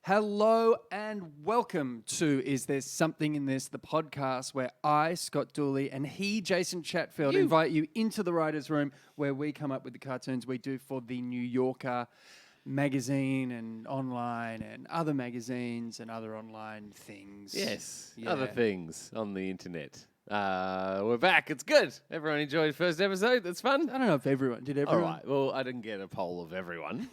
Hello and welcome to Is There Something in This, the podcast where I, Scott Dooley, and he, Jason Chatfield, invite you into the writer's room where we come up with the cartoons we do for the New Yorker magazine and online and other magazines and other online things. Yes, other things on the internet. We're back. It's good. Everyone enjoyed the first episode. That's fun. I don't know if everyone did. Everyone? All right. Well, I didn't get a poll of everyone.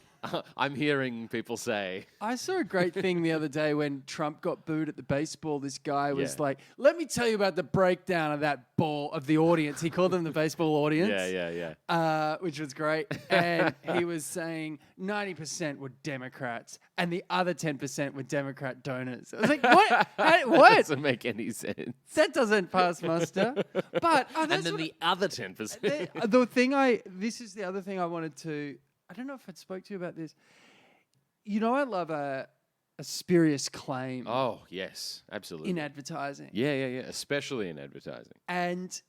I'm hearing people say. I saw a great thing the other day when Trump got booed at the baseball. This guy was like, let me tell you about the breakdown of that ball, of the audience. He called them the baseball audience. Yeah. Which was great. And he was saying 90% were Democrats and the other 10% were Democrat donors. I was like, what? What? That doesn't make any sense. That doesn't pass muster. But and then the other 10%. This is the other thing I wanted to... I don't know if I spoke to you about this. You know, I love a spurious claim. Oh, yes, absolutely. In advertising. Yeah. Especially in advertising. And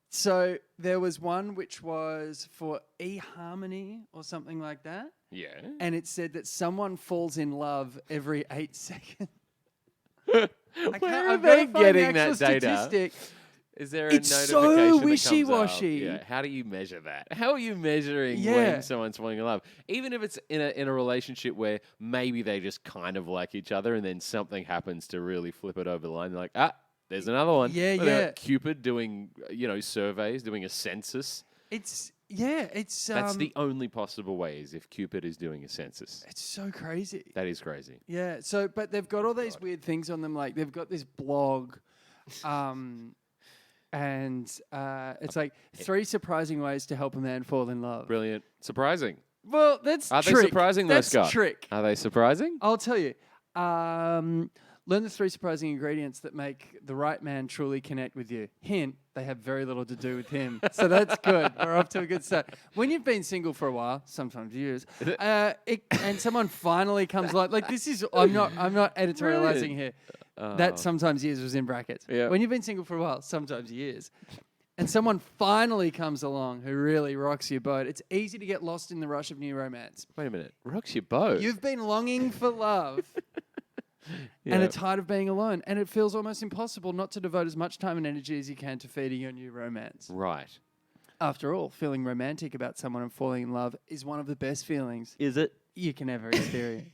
so there was one which was for eHarmony or something like that. Yeah. And it said that someone falls in love every 8 seconds. Where are they getting that data? Statistic. Is there a it's notification so that wishy-washy. comes up? Yeah. How do you measure that? How are you measuring when someone's falling in love? Even if it's in a relationship where maybe they just kind of like each other and then something happens to really flip it over the line. They're like, there's another one. Yeah. Cupid doing, surveys, doing a census. It's That's the only possible way is if Cupid is doing a census. It's so crazy. That is crazy. Yeah. So, but they've got all these weird things on them. Like they've got this blog, and it's like 3 surprising ways to help a man fall in love. Brilliant. Surprising. Well, that's Are trick. they surprising though, That's Scott? trick. Are they surprising? I'll tell you. Learn the 3 surprising ingredients that make the right man truly connect with you. Hint, they have very little to do with him. So that's good. We're off to a good start. When you've been single for a while, sometimes years, and someone finally comes along, like this is, I'm not editorializing here. That sometimes years was in brackets. Yeah. When you've been single for a while, sometimes years, and someone finally comes along who really rocks your boat, it's easy to get lost in the rush of new romance. Wait a minute. Rocks your boat? You've been longing for love. And are tired of being alone. And it feels almost impossible not to devote as much time and energy as you can to feeding your new romance. Right. After all, feeling romantic about someone and falling in love is one of the best feelings Is it? you can ever experience.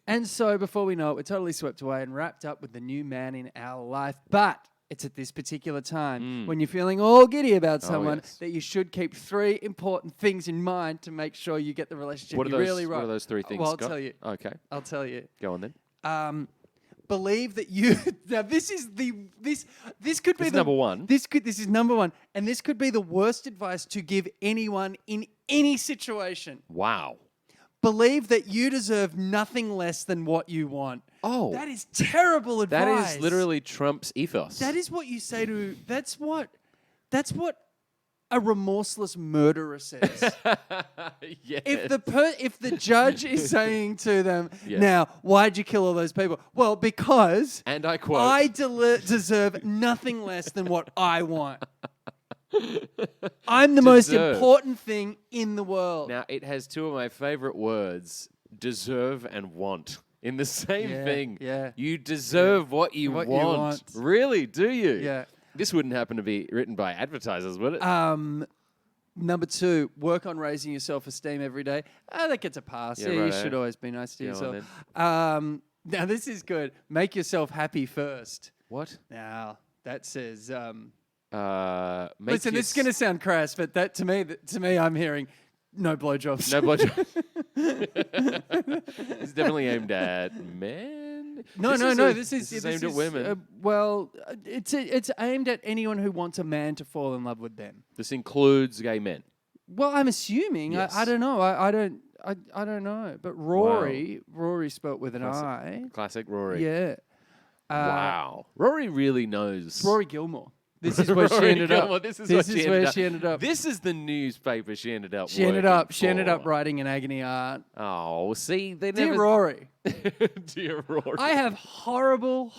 And so before we know it, we're totally swept away and wrapped up with the new man in our life. But it's at this particular time when you're feeling all giddy about someone that you should keep 3 important things in mind to make sure you get the relationship really right. What are those 3 things, Well, Scott? I'll tell you. Okay. I'll tell you. Go on then. Believe that you now this could be This is number 1. This is number 1, and this could be the worst advice to give anyone in any situation. Wow. Believe that you deserve nothing less than what you want. Oh. That is terrible advice. That is literally Trump's ethos. That is what you say to that's what a remorseless murderer says. Yes. If the judge is saying to them, Yes. now, why'd you kill all those people? Well, because And I quote, I deserve nothing less than what I want. I'm the most important thing in the world. Now, it has 2 of my favorite words, deserve and want, in the same thing. Yeah. You deserve what you want. Really, do you? Yeah. This wouldn't happen to be written by advertisers, would it? Number 2, work on raising your self-esteem every day. That gets a pass. Yeah, you right, should always be nice to Go yourself. on Now, this is good. Make yourself happy first. What? Now, that says... Listen, this is going to sound crass, but that to me, I'm hearing no blowjobs. No blowjob. It's definitely aimed at men. No. This is aimed at women. It's aimed at anyone who wants a man to fall in love with them. This includes gay men. Well, I'm assuming. Yes. I don't know. I don't know. But Rory spelt with an I. Classic Rory. Yeah. Wow. Rory really knows. Rory Gilmore. This is where she ended up. This is where she ended up. This is the newspaper she ended up. She ended up writing an agony aunt. Oh, see, they Dear never. Rory. Dear Rory. I have horrible,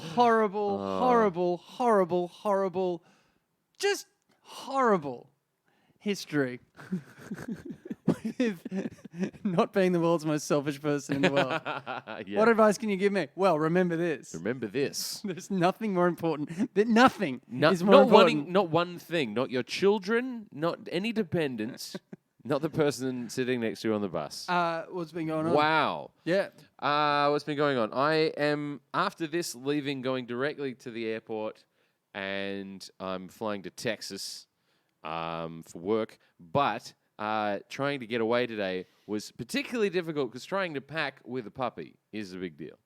just horrible history with not being the world's most selfish person in the world. Yeah. What advice can you give me? Well, remember this. Remember this. There's nothing more important. Nothing is more not important. not one thing, not your children, not any dependents, not the person sitting next to you on the bus. What's been going on? Wow. Yeah. What's been going on? I am, after this, leaving, going directly to the airport, and I'm flying to Texas for work. But trying to get away today was particularly difficult because trying to pack with a puppy is a big deal.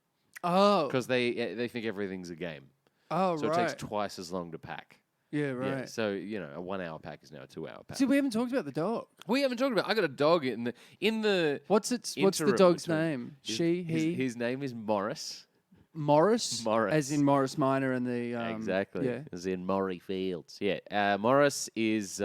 Oh. Because they think everything's a game. Oh, So right. it takes twice as long to pack. Yeah, right. Yeah, so, a 1 hour pack is now a 2 hour pack. See, we haven't talked about the dog. We haven't talked about. I got a dog in the. What's the interim dog's between- name? She, he, His name is Morris. Morris. Morris. As in Morris Minor and the Exactly. Yeah. As in Maury Fields. Yeah. Morris is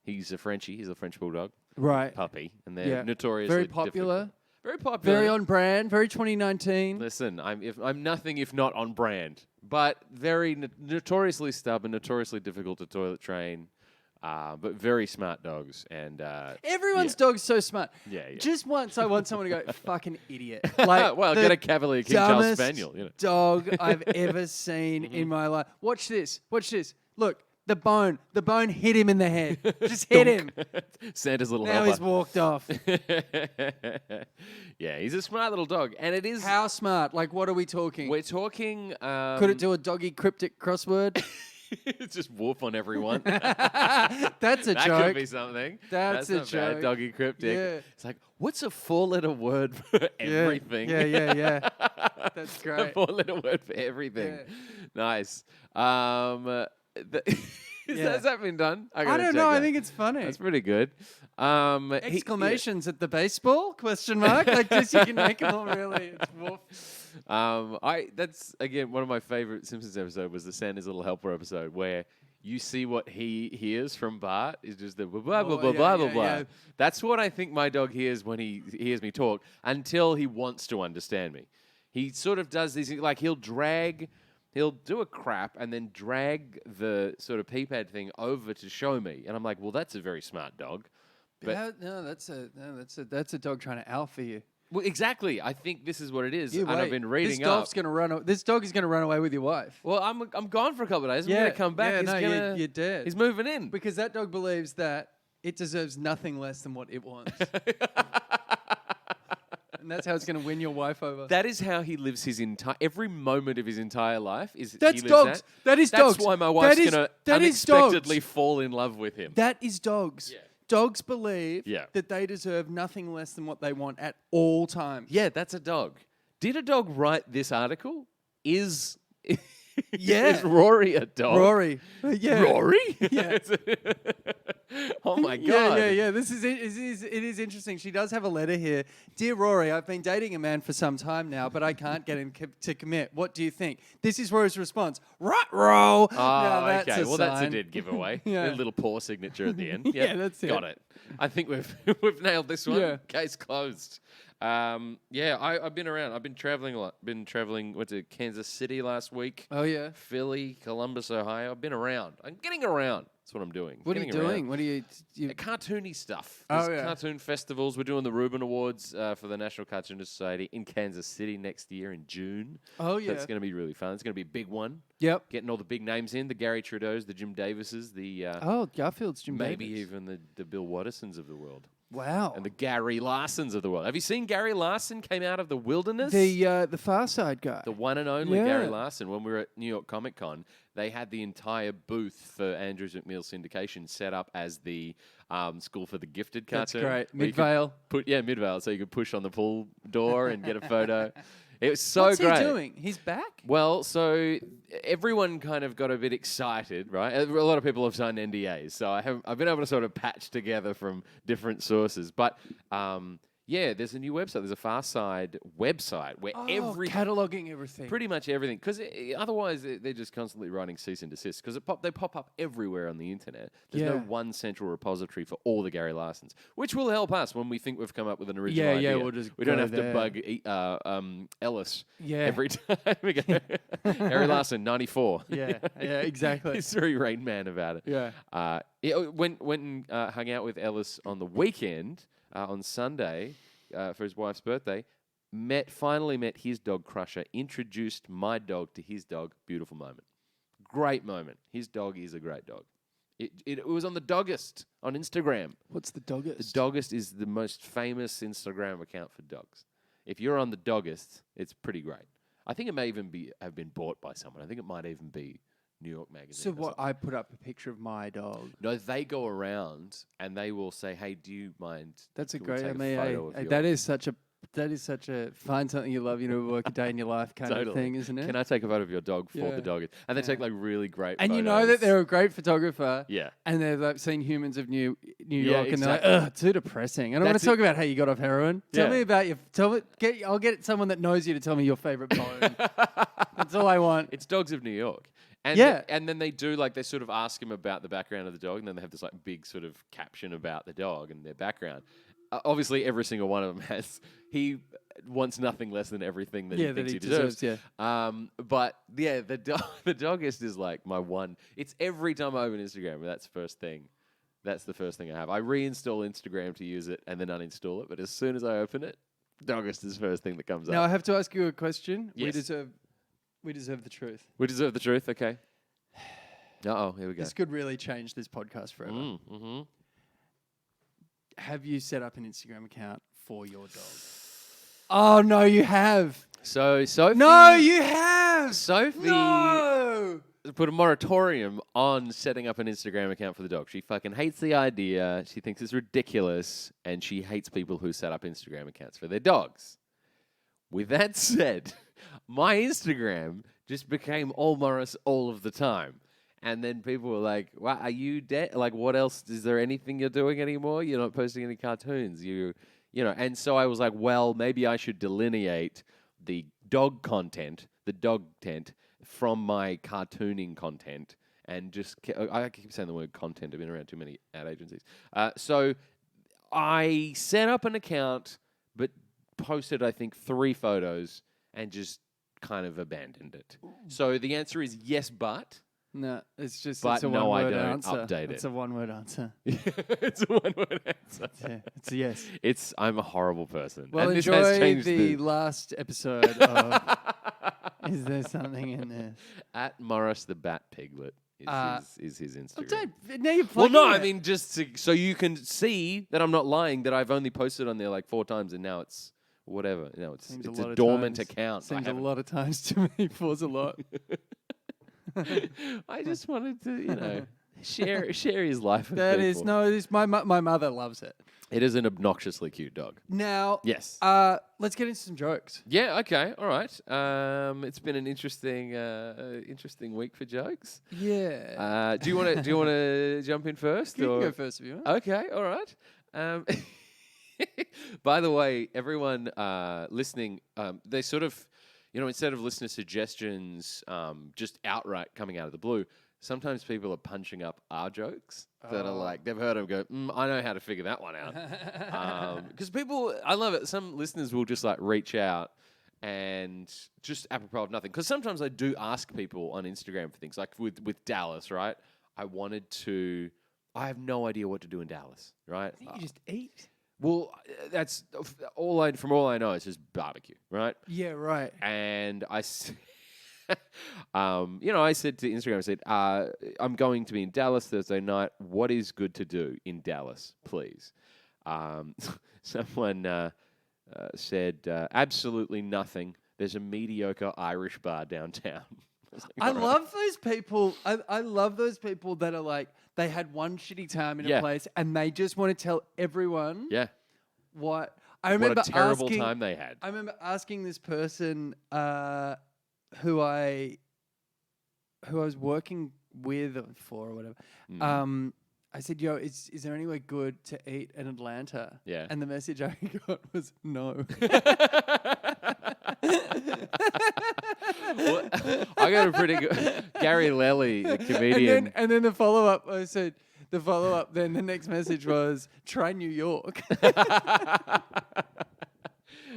he's a Frenchie. He's a French bulldog Right. puppy, and they're Yeah. notoriously Very popular. difficult. Very popular. Very on brand. Very 2019. Listen, I'm nothing if not on brand, but very notoriously stubborn, notoriously difficult to toilet train, but very smart dogs. And Everyone's yeah. dog's so smart. Yeah. Just once, I want someone to go, fucking idiot. Like, well, the get a Cavalier King Charles dumbest Spaniel. dog I've ever seen in my life. Watch this. Look, the bone hit him in the head. Just hit him. Santa's little Now he's helper. walked off. Yeah, he's a smart little dog, and it is. How smart? Like, what are we talking? We're talking. Could it do a doggy cryptic crossword? It's just woof on everyone. That's a that joke. could be something. That's a not bad. joke. Doggy cryptic. Yeah. It's like, what's a 4-letter word for everything? Yeah. That's great. A 4-letter word for everything. Yeah. Nice. Yeah. Has that been done? I don't know. I think it's funny. That's pretty good. Exclamations at the baseball? Question mark. Like, just you can make them all really. It's woof. That's again one of my favorite Simpsons episode was the Santa's Little Helper episode where you see what he hears from Bart is just the blah blah blah blah blah blah blah. yeah. That's what I think my dog hears when he hears me talk until he wants to understand me. He sort of does these like he'll do a crap and then drag the sort of pee-pad thing over to show me, and I'm like, well, that's a very smart dog. But That's a dog trying to alpha you. well, exactly. I think this is what it is, You and wait. I've been reading This dog's gonna run. This dog is gonna run away with your wife. Well, I'm gone for a couple of days. I'm gonna come back. Yeah, He's no, gonna, you're dead. He's moving in. Because that dog believes that it deserves nothing less than what it wants. And that's how it's going to win your wife over. That is how he lives his every moment of his entire life. Is That's he lives dogs. That is dogs. That's why my wife's gonna that is unexpectedly dogs. fall in love with him. That is dogs. Yeah. Dogs believe Yeah. that they deserve nothing less than what they want at all times. Yeah, that's a dog. Did a dog write this article? Is Yeah. Rory a dog? Rory. Yeah. Rory? Yeah. Oh my god. Yeah. This is it is interesting. She does have a letter here. Dear Rory, I've been dating a man for some time now, but I can't get him to commit. What do you think? This is Rory's response. Right, Ro. Oh, Now that's okay. a Well, that's a sign. dead giveaway. Yeah. A little paw signature at the end. Yeah, Yep, that's it. Got it. I think we've nailed this one. Yeah. Case closed. I've been around. I've been traveling a lot. Went to Kansas City last week. Oh yeah. Philly, Columbus, Ohio. I've been around. I'm getting around. That's what I'm doing. What are you Getting around. doing? What are you? Cartoony stuff. Oh, There's yeah. cartoon festivals. We're doing the Reuben Awards for the National Cartoonist Society in Kansas City next year in June. Oh So yeah. that's going to be really fun. It's going to be a big one. Yep. Getting all the big names in, the Gary Trudeaus, the Jim Davises, the Oh, Garfield's Jim maybe Davis. even the Bill Wattersons of the world. Wow. And the Gary Larsons of the world. Have you seen Gary Larson came out of the wilderness? The Far Side guy. The one and only Yeah. Gary Larson. When we were at New York Comic Con, they had the entire booth for Andrews McMill syndication set up as the School for the Gifted That's cartoon. great. where you could Midvale. Midvale. So you could push on the pull door and get a photo. It was so What's great. he doing? He's back? Well, so everyone kind of got a bit excited, right? A lot of people have signed NDAs, so I've been able to sort of patch together from different sources. But yeah, there's a new website. There's a Far Side website where cataloging everything. pretty much everything, because otherwise they're just constantly writing cease and desist, because they pop up everywhere on the internet. There's no Yeah. one central repository for all the Gary Larsons, which will help us when we think we've come up with an original Yeah, idea. we'll just we don't go have there. to bug Ellis Yeah. every time we go. Gary Larson, 94. Yeah, exactly. He's very Rain Man about it. Yeah. Went and hung out with Ellis on the weekend. on Sunday for his wife's birthday. Finally met his dog Crusher. Introduced my dog to his dog. Beautiful moment. Great moment. His dog is a great dog. It was on the Doggist on Instagram. What's the Doggist? The Doggist is the most famous Instagram account for dogs. If you're on the Doggist, it's pretty great. I think it may even have been bought by someone. I think it might even be New York Magazine. So what? I put up a picture of my dog. No, they go around and they will say, "Hey, do you mind?" That's a can we great. take I mean, photo of your-" that is such a find something you love, work a day in your life kind of thing, isn't it? Can I take a photo of your dog for Yeah. the Doggist? And they take like really great And photos. you know that they're a great photographer. Yeah. And they've like seen Humans of New Yeah, York, and they're like, exactly. ugh, too depressing. I don't want That's to talk about how you got off heroin. Tell Yeah. me about your. I'll get someone that knows you to tell me your favorite poem. That's all I want. It's Dogs of New York. And Yeah. and then they do they sort of ask him about the background of the dog, and then they have this like big sort of caption about the dog and their background. Obviously, every single one of them he wants nothing less than everything that he thinks he deserves. Yeah. But yeah, the Doggist is like my one. It's every time I open Instagram, that's the first thing. That's the first thing I have. I reinstall Instagram to use it and then uninstall it. But as soon as I open it, Doggist is the first thing that comes Now I up. have to ask you a question. Yes. We deserve the truth. We deserve the truth. Okay. Here we go. This could really change this podcast forever. Mm-hmm. Have you set up an Instagram account for your dog? Oh no, you have. So Sophie. No, you have. Sophie No. put a moratorium on setting up an Instagram account for the dog. She fucking hates the idea. She thinks it's ridiculous, and she hates people who set up Instagram accounts for their dogs. With that said, my Instagram just became all Morris all of the time. And then people were like, "Wow, are you dead? Like, what else? Is there anything you're doing anymore? You're not posting any cartoons. You know." And so I was like, "Well, maybe I should delineate the dog content, the dog tent, from my cartooning content, and just I keep saying the word content. I've been around too many ad agencies. So I set up an account, but posted I think 3 photos and just kind of abandoned it. So the answer is yes, but." No, it's just But it's a no, I one-word don't answer. update it. It's a one-word answer. It's a one-word answer. Yeah, it's a yes. I'm a horrible person. Well, and this has enjoy changed the last episode of Is There Something in There? At Morris the Bat Piglet is his Instagram. Now you're Well, plugging no, I it. mean so you can see that I'm not lying. That I've only posted on there like 4 times, and now it's whatever. Now it's Seems a lot of dormant times. account. Seems a lot of times to me. Four's a lot. I just wanted to, share his life with That people. is no. This my mother loves it. It is an obnoxiously cute dog. Now, Yes. let's get into some jokes. Yeah. Okay. All right. It's been an interesting week for jokes. Yeah. Do you want to jump in first? You or? can go first if you want. Okay. All right. By the way, everyone listening, they sort of, instead of listener suggestions, just outright coming out of the blue, sometimes people are punching up our jokes that are like, they've heard them go, I know how to figure that one out. Because people, I love it. Some listeners will just like reach out and just apropos of nothing. Because sometimes I do ask people on Instagram for things, like with Dallas, right? I have no idea what to do in Dallas, right? I think you just eat. Well, that's from all I know, it's just barbecue, right? Yeah, right. And I said to Instagram, I said, I'm going to be in Dallas Thursday night. What is good to do in Dallas, please? Someone said, absolutely nothing. There's a mediocre Irish bar downtown. I love those people. I love those people that are like, they had one shitty time in a place and they just want to tell everyone what. I remember what a terrible time they had. I remember asking this person who I was working with or for or whatever. I said, "Yo, is there anywhere good to eat in Atlanta?" Yeah. And the message I got was no. Well, I got a pretty good Gary Lelly, the comedian. And then the follow up, I said, then the next message was, try New York.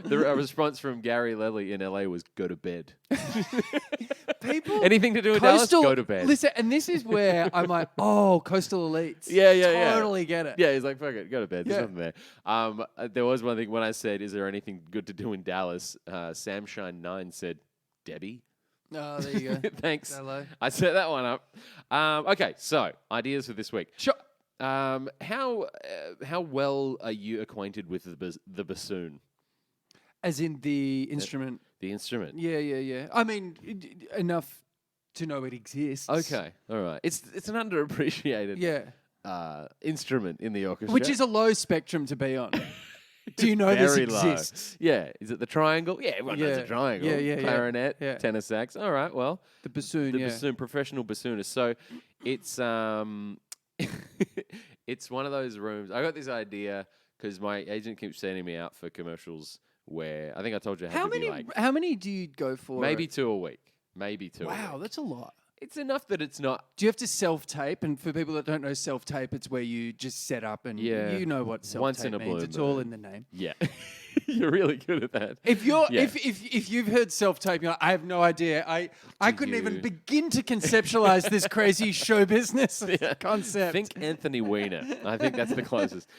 The response from Gary Lelly in LA was, go to bed. People, Anything to do with Dallas, Coastal, go to bed. Listen, and this is where I'm like, oh, Coastal Elites. Yeah. Totally get it. Yeah, he's like, fuck it, go to bed. There's Yeah. nothing there. There was one thing when I said, is there anything good to do in Dallas? Samshine9 said, Debbie. Oh, there you go. Thanks. Hello. I set that one up. Okay, so ideas for this week. Sure. How well are you acquainted with the bassoon? As in the instrument. The instrument. Yeah. I mean, enough to know it exists. Okay, all right. It's an underappreciated instrument in the orchestra, Which is a low spectrum to be on. Do you know this very low. exists? Yeah. Is it the triangle? Yeah, everyone knows the triangle. Yeah. Clarinet, Yeah. tenor sax. All right. Well, The bassoon, the yeah. bassoon, professional bassoonist. So it's it's one of those rooms. I got this idea because my agent keeps sending me out for commercials where I think I told you How many do you go for? maybe 2 a week. Maybe 2 a week. Wow, that's a lot. It's enough that it's not. Do you have to self-tape? And for people that don't know self-tape, it's where you just set up and Yeah. you know what self-tape Once in a means. blue It's all moon. in the name. Yeah. You're really good at that. If you're Yeah. if you've heard self-tape, you're like, I have no idea. I couldn't even you? begin to conceptualize this crazy show business concept. Think Anthony Weiner. I think that's the closest.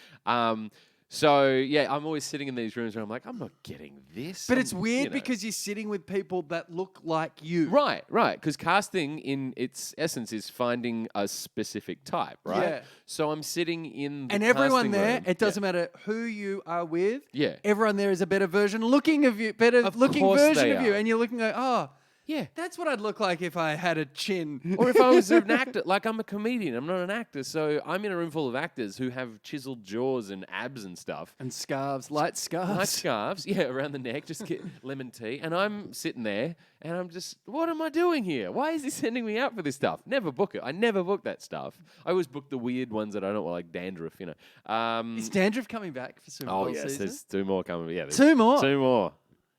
So yeah, I'm always sitting in these rooms where I'm like, I'm not getting this. But it's weird you know. because you're sitting with people that look like you. Right. Because casting in its essence is finding a specific type, right? Yeah. So I'm sitting in the And everyone casting there, room. it doesn't matter who you are with. Yeah. Everyone there is a better version looking of you, better Of looking course version they of you. are. And you're looking like, oh, Yeah. that's what I'd look like if I had a chin. Or if I was an actor, like I'm a comedian, I'm not an actor. So I'm in a room full of actors who have chiseled jaws and abs and stuff. And scarves, light scarves. Nice scarves, yeah, around the neck, just get lemon tea. And I'm sitting there and I'm just, what am I doing here? Why is he sending me out for this stuff? Never book it. I never book that stuff. I always book the weird ones that I don't want, like dandruff, you know. Is dandruff coming back for Super Bowl yes, season? there's 2 more coming. Yeah, there's 2 more? 2 more.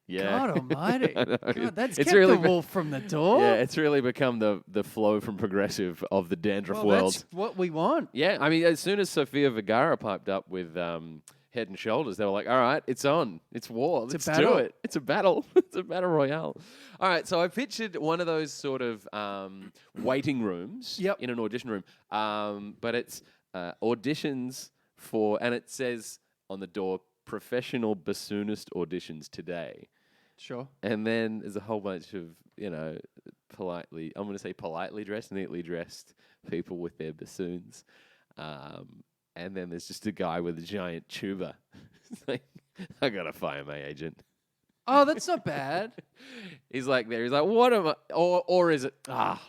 Yeah. God almighty. I know. God, that's It's kept really the be- wolf from the door. Yeah, it's really become the flow from progressive of the dandruff well, world. that's what we want. Yeah, I mean, as soon as Sofia Vergara piped up with Head and Shoulders, they were like, all right, it's on. It's war. Let's do battle. it. It's a battle. It's a battle royale. All right, so I pictured one of those sort of waiting rooms Yep. in an audition room, but it's auditions for, and it says on the door, professional bassoonist auditions today. Sure. And then there's a whole bunch of, you know, politely dressed, neatly dressed people with their bassoons. And then there's just a guy with a giant tuba. It's like, I gotta fire my agent. Oh, that's not bad. He's like, what am I? Or is it?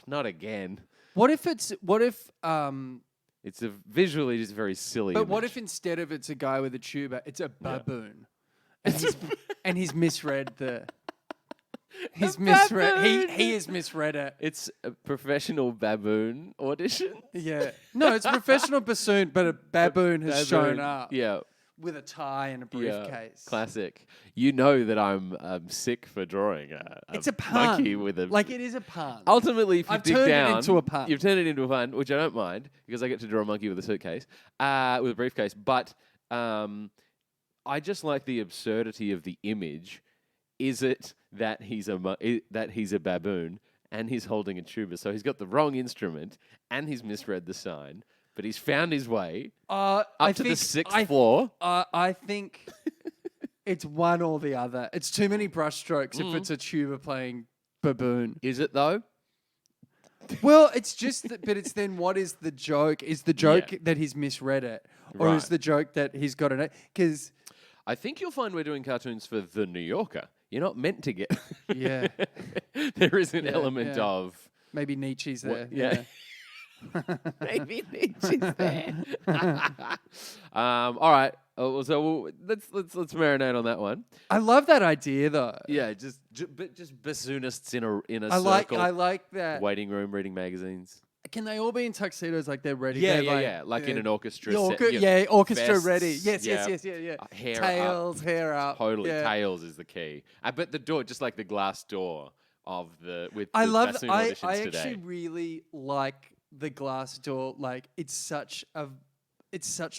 Not again. What if it's It's a visually just very silly. but what image. if instead of it's a guy with a tuba, it's a baboon? And he's misread the He's misread he has misread it. It's a professional baboon audition? Yeah. No, it's professional bassoon, but a baboon has shown up. Yeah. With a tie and a Yeah, briefcase. classic. You know that I'm sick for drawing It's a pun. monkey with a... Like it is a pun. Ultimately, if you I've dig turned it down... into a pun. You've turned it into a pun, which I don't mind, because I get to draw a monkey with a suitcase, with a briefcase. But I just like the absurdity of the image. Is it that he's a baboon and he's holding a tuba? So he's got the wrong instrument and he's misread the sign, but he's found his way up to the 6th floor. I think it's one or the other. It's too many brushstrokes if it's a tuba playing baboon. Is it though? Well, it's just that, but it's then what is the joke? Is the joke that he's misread it? Or is Right. the joke that he's got it? Because, I think you'll find we're doing cartoons for The New Yorker. You're not meant to get... yeah, There is an Yeah, element yeah. of... maybe Nietzsche's there. Yeah. Maybe Nietzsche's there. All right. So let's marinate on that one. I love that idea though. Yeah, just bassoonists in a I circle, like that. waiting room, reading magazines. Can they all be in tuxedos like they're ready? Yeah, They're yeah. Like in an orchestra. orchestra vests, ready. Yes. Hair Tails, up. hair up. Totally, Yeah. tails is the key. But the door, just like the glass door of the with I the love. bassoon I auditions today. actually really like the glass door. Like it's such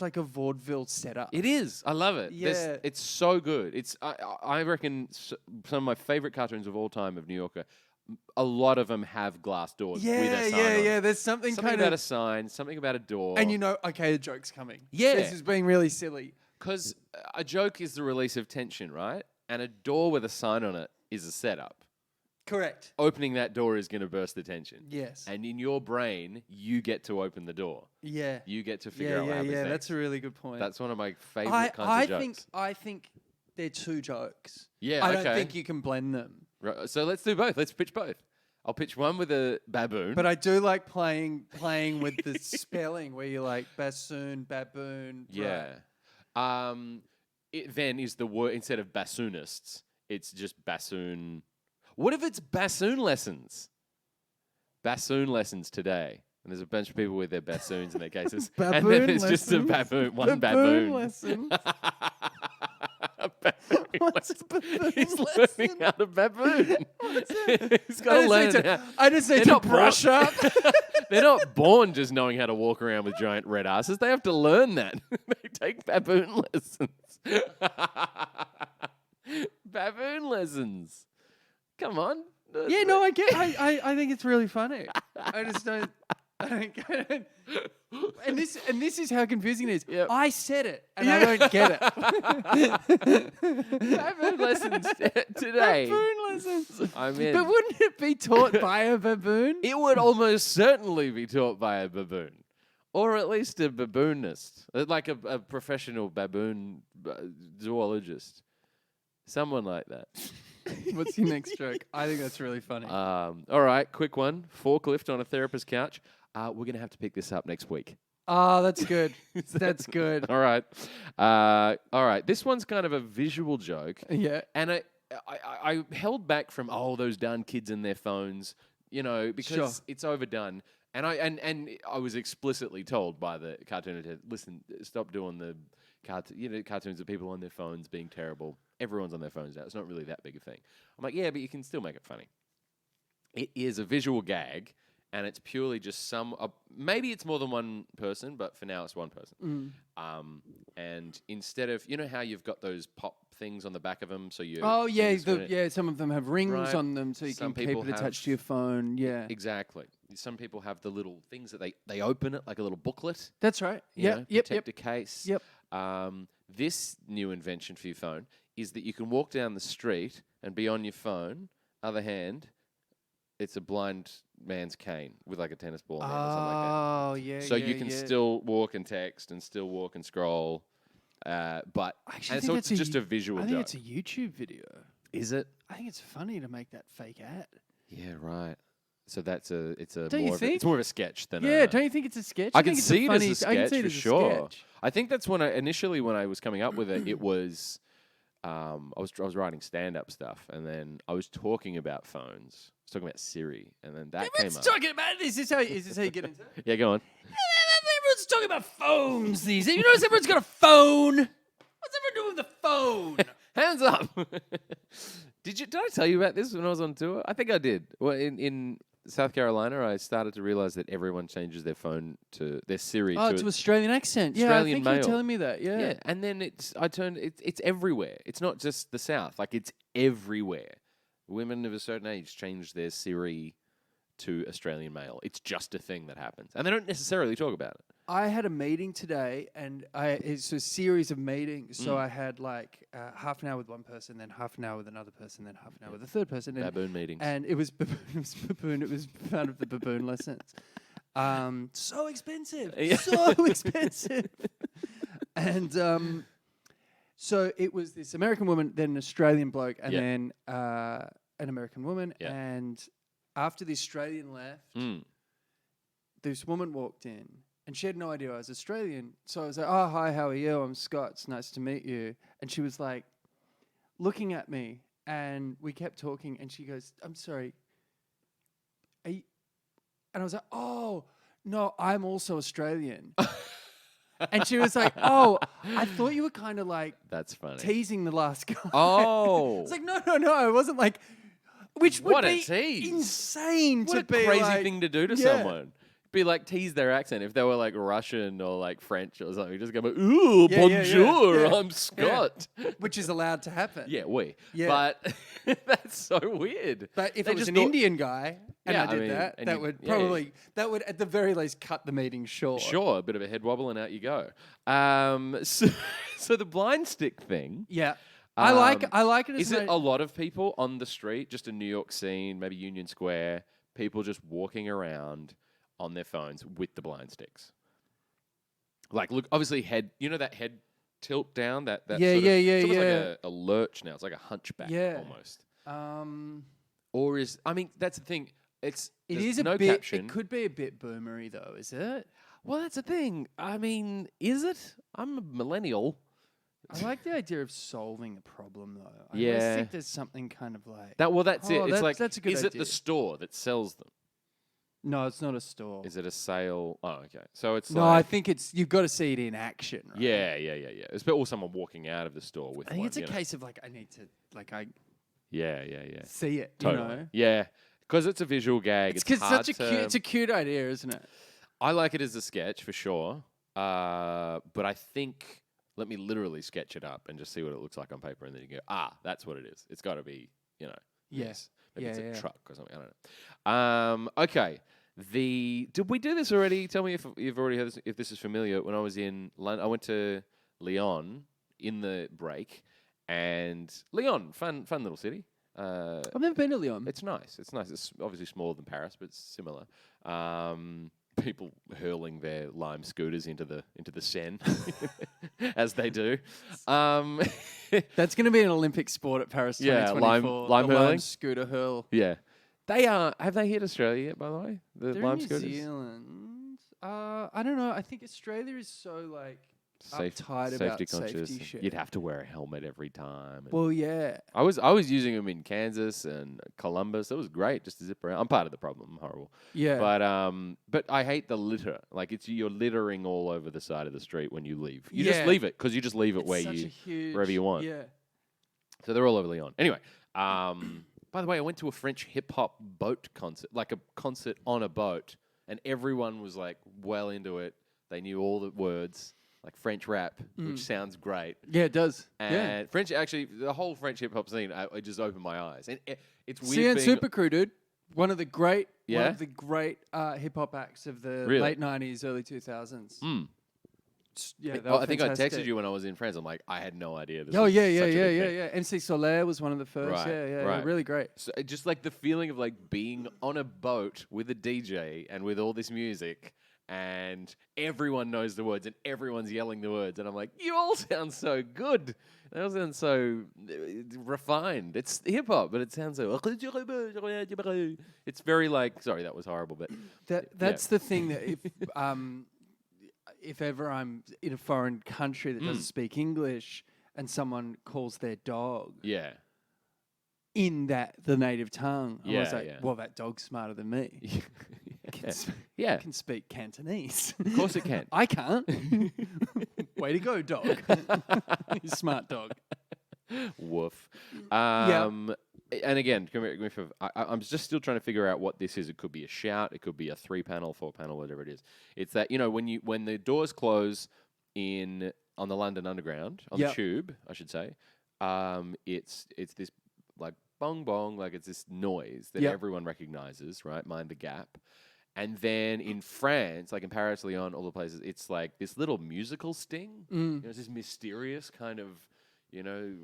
like a vaudeville setup. It is. I love it. Yeah. It's so good. I reckon some of my favorite cartoons of all time of New Yorker a lot of them have glass doors with a Yeah, sign yeah, on yeah. it. There's something Something kind about a of, sign, something about a door. and you know, okay, the joke's coming. Yeah. This is being really silly. Because a joke is the release of tension, right? And a door with a sign on it is a setup. Correct. Opening that door is going to burst the tension. Yes. And in your brain, you get to open the door. Yeah. You get to figure out what happens Yeah. next. That's a really good point. That's one of my favorite kinds of jokes. I think they're two jokes. Yeah, I okay. don't think you can blend them. Right, so let's do both. Let's pitch both. I'll pitch one with a baboon. But I do like playing with the spelling where you're like bassoon, baboon. yeah. It then is the word, instead of bassoonists, it's just bassoon. What if it's bassoon lessons? Bassoon lessons today. And there's a bunch of people with their bassoons in their cases. And then there's just a baboon, one baboon. Lessons. A baboon What's lesson. a baboon He's lesson? learning how to baboon. He's got I to learn. I just need They're to not brush up. They're not born just knowing how to walk around with giant red asses. They have to learn that. They take baboon lessons. Baboon lessons. Come on. Yeah, no, I get. I think it's really funny. I just don't. I don't get it. And this is how confusing it is. Yep. I said it, and I don't get it. Baboon lessons today. Baboon lessons. I'm in. But wouldn't it be taught by a baboon? It would almost certainly be taught by a baboon. Or at least a baboonist. Like a professional baboon zoologist. Someone like that. What's your next joke? I think that's really funny. All right, quick one. Forklift on a therapist's couch. We're going to have to pick this up next week. Oh, that's good. That's good. All right. All right. This one's kind of a visual joke. Yeah. And I held back from, those darn kids and their phones, because Sure. it's overdone. And I was explicitly told by the cartoon editor, listen, stop doing the cartoons of people on their phones being terrible. Everyone's on their phones now. It's not really that big a thing. I'm like, yeah, but you can still make it funny. It is a visual gag, and it's purely just maybe it's more than one person, but for now it's one person. And instead of, how you've got those pop things on the back of them, so you. Oh yeah, some of them have rings Right. on them, so you Some can keep people it attached to your phone. Yeah, Exactly. Some people have the little things that they open it like a little booklet. that's right. Yep. Yep. Protect a case. Yep. This new invention for your phone is that you can walk down the street and be on your phone. Other hand, it's a blind man's cane with like a tennis ball in it or something like that. Oh yeah. So you can still walk and text and still walk and scroll. But Actually, so it's just a visual I think joke. it's a YouTube video. Is it? I think it's funny to make that fake ad. Yeah, right. So it's Don't you more think? it's more of a sketch than Yeah, a. don't you think it's a sketch? I I can think it's see it funny, as a I can sketch see it for as a sure. sketch. I think that's when I was coming up with it. It was I was writing stand-up stuff, and then I was talking about phones. I was talking about Siri, and then that came Everyone's up. talking about this. Is this how you get into it? Yeah, go on. Everyone's talking about phones these days. You notice everyone's got a phone. What's everyone doing with the phone? Hands up. Did I tell you about this when I was on tour? I think I did. Well, in South Carolina, I started to realize that everyone changes their phone to their Siri Oh, to to Australian accent. Yeah, I Australian think you were mail. telling me that. Yeah. yeah, and then it's everywhere. It's not just the South. Like, it's everywhere. Women of a certain age change their Siri to Australian mail. It's just a thing that happens, and they don't necessarily talk about it. I had a meeting today, and it's a series of meetings. So I had like half an hour with one person, then half an hour with another person, then half an hour with a third person. Baboon meetings. And it was baboon. It was part of the baboon lessons. So expensive. Yeah. So expensive. And so it was this American woman, then an Australian bloke, and Yeah. then an American woman. Yeah. And after the Australian left, this woman walked in. And she had no idea I was Australian. So I was like, oh, hi, how are you? I'm Scott. It's nice to meet you. And she was like looking at me. And we kept talking. And she goes, I'm sorry. Are you? And I was like, oh, no, I'm also Australian. And she was like, oh, I thought you were kind of like That's funny. teasing the last guy. Oh. It's like, no. I wasn't like, which would What a be tease. insane What to a be crazy like, thing to do to yeah. someone. be like tease their accent. If they were like Russian or like French or something, just go, ooh, Yeah, yeah, bonjour, yeah. I'm Scott. Which is allowed to happen. Yeah, we. Yeah. But that's so weird. But if They it was just an thought- Indian guy and Yeah, I I did mean, that, and that you- would yeah, probably, that would at the very least cut the meeting short. Sure, a bit of a head wobble and out you go. So the blind stick thing. Yeah. I like it. Is it a lot of people on the street, just a New York scene, maybe Union Square, people just walking around on their phones with the blind sticks? Like, look, obviously that head tilt down, that Yeah, sort of, yeah, it's almost yeah. like a lurch now. It's like a hunchback almost. Or that's the thing. It there's is a no bit. caption. It could be a bit boomery though, is it? Well, that's the thing. I mean, is it? I'm a millennial. I like the idea of solving a problem though. I always Yeah. think there's something kind of like. That's it. It's like, that's a good is it idea. the store that sells them? No, it's not a store. Is it a sale? Oh, okay. So it's No, I like, think you've got to see it in action. Right? yeah. It's or someone walking out of the store with I think one, it's a you know? case of like I need to Yeah. see it. Totally. You know? Yeah. Because it's a visual gag. It's It's hard such a cute. It's a cute idea, isn't it? I like it as a sketch for sure. But I think let me literally sketch it up and just see what it looks like on paper, and then you go, that's what it is. It's got to be, Yes. Maybe it's Yeah, a yeah. truck or something. I don't know. Okay. Did we do this already? Tell me if you've already heard this, if this is familiar. When I was in London, I went to Lyon in the break, and Lyon, fun little city. I've never been to Lyon. It's nice. It's nice. It's obviously smaller than Paris, but it's similar. People hurling their lime scooters into the Seine, as they do. That's going to be an Olympic sport at Paris Yeah, 2024. lime the hurling? scooter hurl. Yeah, they are. Have they hit Australia yet? By the way, the They're lime in New scooters. Zealand. I don't know. I think Australia is so like uptight about safety conscious. safety shit. You'd have to wear a helmet every time. and- Well, yeah. I was using them in Kansas and Columbus. It was great just to zip around. I'm part of the problem. I'm horrible. Yeah. But I hate the litter. Like you're littering all over the side of the street when you leave. You just Yeah. leave it because you just leave it It's where such you a huge, wherever you want. Yeah. So they're all over Lyon. Anyway, by the way, I went to a French hip hop boat concert, like a concert on a boat, and everyone was like well into it. They knew all the words. Like French rap, which sounds great. Yeah, it does. And French, actually, the whole French hip hop scene, it just opened my eyes. And it's CN weird being... Super Crew, dude. One of the great Yeah? hip hop acts of the Really? late 90s, early 2000s. Mm. Yeah, they Oh, were I think I texted fantastic. you when I was in France. I'm like, I had no idea. This Oh, was yeah. such a big thing. Yeah. MC Soler was one of the first. Right, Yeah, right. really great. So just like the feeling of like being on a boat with a DJ and with all this music, and everyone knows the words and everyone's yelling the words, and I'm like, you all sound so good. They all sound so refined. It's hip hop, but it sounds so. It's very like. Sorry, that was horrible, but That's the thing that if ever I'm in a foreign country that doesn't speak English and someone calls their dog yeah. in the native tongue, I was Yeah, like, yeah. well, that dog's smarter than me. Yeah, It can speak Cantonese. of course it can. I can't. Way to go, dog. You smart dog. Woof. Yeah. And again, I'm just still trying to figure out what this is. It could be a shout. It could be a 3-panel, 4-panel, whatever it is. It's that when the doors close on the London Underground on the Yep. tube, I should say. It's this like bong bong, like it's this noise that Yep. everyone recognizes, right? Mind the gap. And then in France, like in Paris, Lyon, all the places, it's like this little musical sting. It's this mysterious kind of,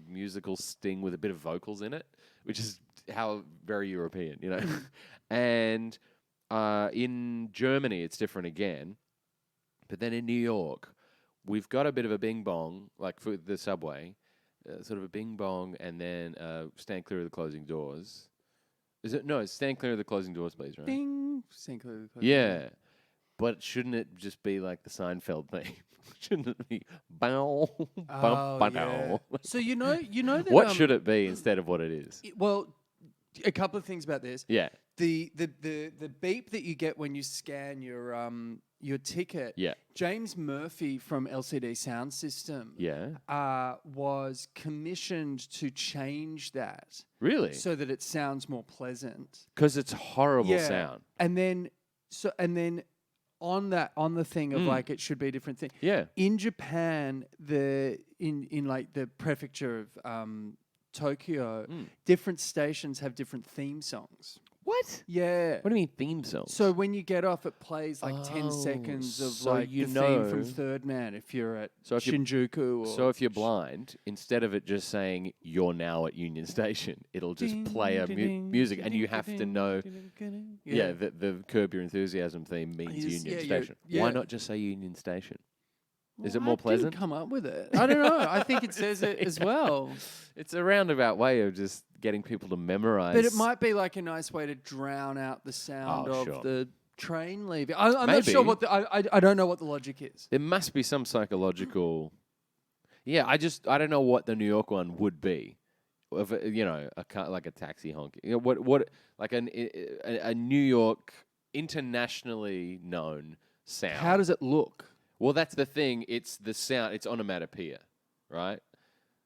musical sting with a bit of vocals in it, which is how very European, And in Germany, it's different again. But then in New York, we've got a bit of a bing bong, like for the subway, sort of a bing bong, and then stand clear of the closing doors. Is it? No, it's stand clear of the closing doors, please, right? Ding. Yeah. But shouldn't it just be like the Seinfeld thing? Shouldn't it be bow, Oh, bum, yeah. bow? So you know that What should it be instead of what it is? Well, a couple of things about this. Yeah. The beep that you get when you scan your ticket. Yeah. James Murphy from LCD Sound System. Yeah. Was commissioned to change that Really? so that it sounds more pleasant. Because it's horrible sound. And then on the thing of like it should be a different thing. Yeah. In Japan, in like the prefecture of Tokyo, different stations have different theme songs. What? Yeah. What do you mean theme songs? So when you get off, it plays like 10 seconds of like the theme from Third Man if you're at Shinjuku. So if you're blind, instead of it just saying you're now at Union Station, it'll just play a music, and you have to know. Yeah, the Curb Your Enthusiasm theme means Union Station. Why not just say Union Station? Is it more pleasant? I didn't come up with it. I don't know. I think it says it as well. It's a roundabout way of just getting people to memorize. But it might be like a nice way to drown out the sound of the train leaving. I'm not sure what I don't know what the logic is. There must be some psychological. Yeah, I don't know what the New York one would be. If like a taxi honk. What like a New York internationally known sound. How does it look? Well, that's the thing. It's the sound. It's onomatopoeia, right?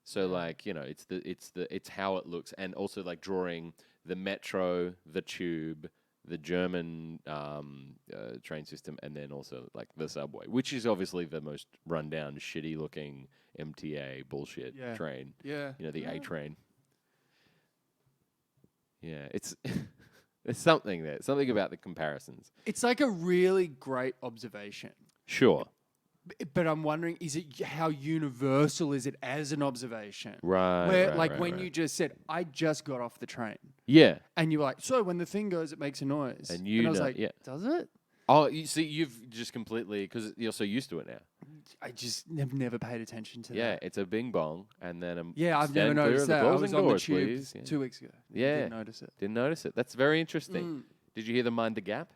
So, like, it's how it looks, and also like drawing the metro, the tube, the German train system, and then also like the subway, which is obviously the most rundown, shitty-looking MTA bullshit train. Yeah, the A train. Yeah, it's there's something there. Something about the comparisons. It's like a really great observation. Sure. But I'm wondering, is it how universal is it as an observation? Right. Where, when you just said, I just got off the train. Yeah. And you were like, so when the thing goes, it makes a noise. And I was like, does it? Oh, you see, you've just completely, because you're so used to it now. I just have never paid attention to that. Yeah, it's a bing bong, and then I've never noticed that. I was on the tube please. 2 weeks ago. Yeah. Didn't notice it. Didn't notice it. That's very interesting. Did you hear the Mind the Gap?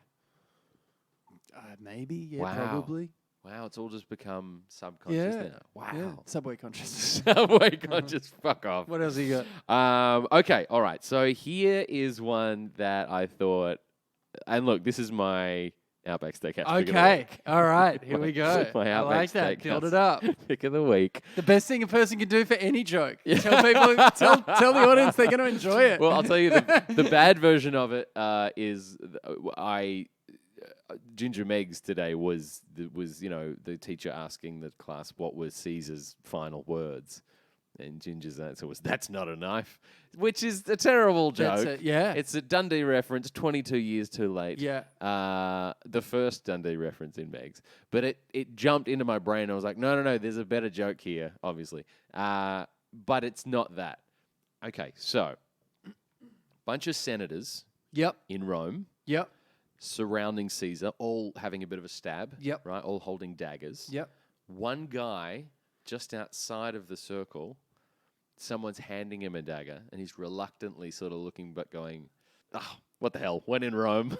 Maybe, probably. Wow, it's all just become subconscious now. Wow. Yeah. Subway conscious. Subway conscious, fuck off. What else you got? Okay, all right. So here is one that I thought, and look, this is my Outback Steakhouse Okay, all right, here we go. My I like that. Build it up. Pick of the week. The best thing a person can do for any joke. Tell people, tell the audience they're going to enjoy it. Well, I'll tell you, the bad version of it is Ginger Meg's today was the teacher asking the class what was Caesar's final words, and Ginger's answer was, "That's not a knife," which is a terrible joke. It's a Dundee reference, 22 years too late. Yeah, the first Dundee reference in Meg's, but it jumped into my brain. I was like, no, there's a better joke here, obviously, but it's not that. Okay, so bunch of senators. Yep. In Rome. Yep. Surrounding Caesar, all having a bit of a stab. Yep. Right, all holding daggers. Yep. One guy just outside of the circle, someone's handing him a dagger, and he's reluctantly sort of looking but going, "Oh, what the hell? When in Rome."